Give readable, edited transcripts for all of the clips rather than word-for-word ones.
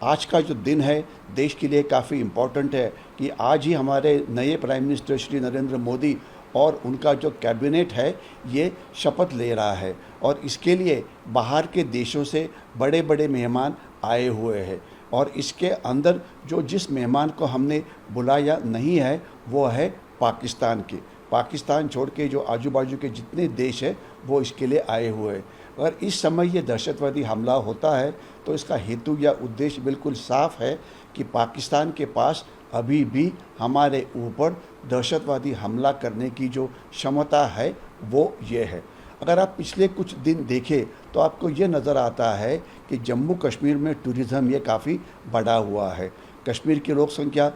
आज का जो दिन है देश के लिए काफ़ी इम्पोर्टेंट है कि आज ही हमारे नए प्राइम मिनिस्टर श्री नरेंद्र मोदी और उनका जो कैबिनेट है ये शपथ ले रहा है और इसके लिए बाहर के देशों से बड़े बड़े मेहमान आए हुए हैं और इसके अंदर जो जिस मेहमान को हमने बुलाया नहीं है वो है पाकिस्तान के। पाकिस्तान छोड़ के जो आजू बाजू के जितने देश हैं वो इसके लिए आए हुए हैं। अगर इस समय ये दहशतवादी हमला होता है तो इसका हेतु या उद्देश्य बिल्कुल साफ है कि पाकिस्तान के पास अभी भी हमारे ऊपर दहशतवादी हमला करने की जो क्षमता है वो ये है। अगर आप पिछले कुछ दिन देखें तो आपको ये नज़र आता है कि जम्मू कश्मीर में टूरिज़्म ये काफ़ी बढ़ा हुआ है। कश्मीर की लोक संख्या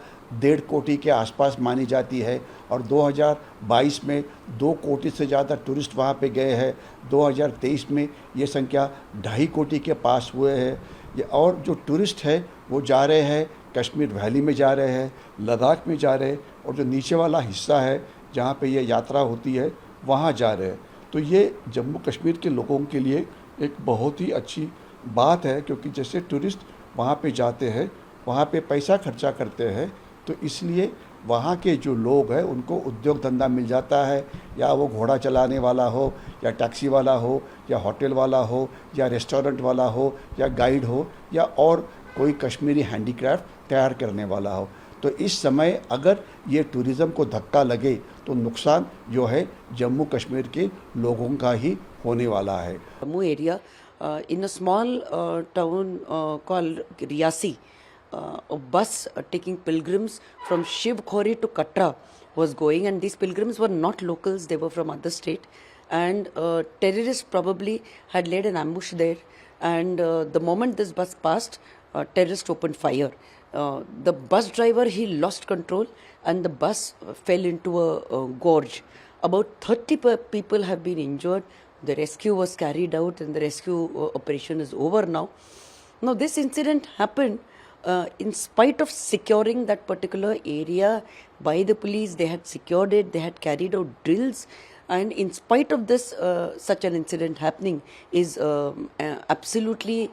1.5 कोटि के आसपास मानी जाती है और 2022 में 2 कोटि से ज़्यादा टूरिस्ट वहाँ पे गए हैं। 2023 में ये संख्या 2.5 कोटि के पास हुए हैं और जो टूरिस्ट है वो जा रहे हैं कश्मीर वैली में जा रहे हैं, लद्दाख में जा रहे हैं और जो नीचे वाला हिस्सा है जहाँ पे ये यात्रा होती है वहाँ जा रहे हैं। तो ये जम्मू कश्मीर के लोगों के लिए एक बहुत ही अच्छी बात है क्योंकि जैसे टूरिस्ट वहाँ पे जाते हैं वहाँ पे पैसा खर्चा करते हैं तो इसलिए वहाँ के जो लोग हैं उनको उद्योग धंधा मिल जाता है, या वो घोड़ा चलाने वाला हो या टैक्सी वाला हो या होटल वाला हो या रेस्टोरेंट वाला हो या गाइड हो या और कोई कश्मीरी हैंडीक्राफ्ट तैयार करने वाला हो। तो इस समय अगर ये टूरिज़्म को धक्का लगे तो नुकसान जो है जम्मू कश्मीर के लोगों का ही होने वाला है। Jammu area in a small town called Riyasi, a bus taking pilgrims from Shiv Khori to Katra was going, and these pilgrims were not locals, they were from other state, and terrorists probably had laid an ambush there, and the moment this bus passed, terrorists opened fire. The bus driver, he lost control and the bus fell into a gorge. About 30 people have been injured. The rescue was carried out and the rescue operation is over now. Now this incident happened in spite of securing that particular area by the police. They had secured it, they had carried out drills, and in spite of this, such an incident happening is absolutely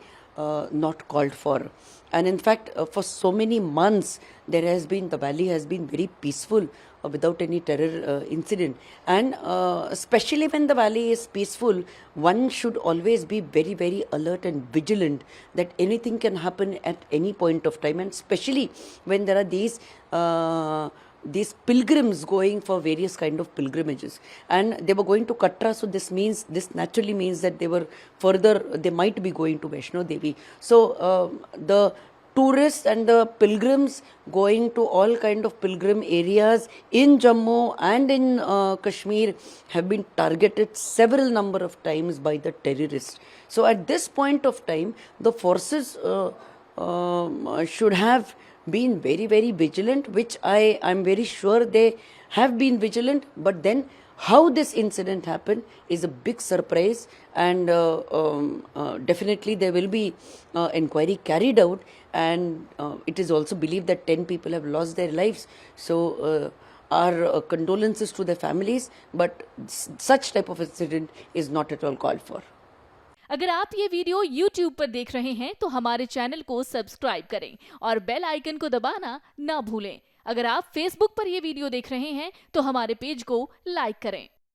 not called for. And in fact, for so many months, the valley has been very peaceful without any terror incident. And especially when the valley is peaceful, one should always be very, very alert and vigilant that anything can happen at any point of time. And especially when there are these pilgrims going for various kind of pilgrimages, and they were going to Katra, so this naturally means that they might be going to Vaishno Devi. So the tourists and the pilgrims going to all kind of pilgrim areas in Jammu and in Kashmir have been targeted several number of times by the terrorists. So at this point of time, the forces should have been very, very vigilant, which I'm very sure they have been vigilant, but then how this incident happened is a big surprise, and definitely there will be inquiry carried out, and it is also believed that 10 people have lost their lives. So our condolences to their families, but such type of incident is not at all called for. अगर आप ये video YouTube पर देख रहे हैं तो हमारे channel को सब्सक्राइब करें और बेल आइकन को दबाना ना भूलें। अगर आप Facebook पर ये वीडियो देख रहे हैं तो हमारे पेज को लाइक करें।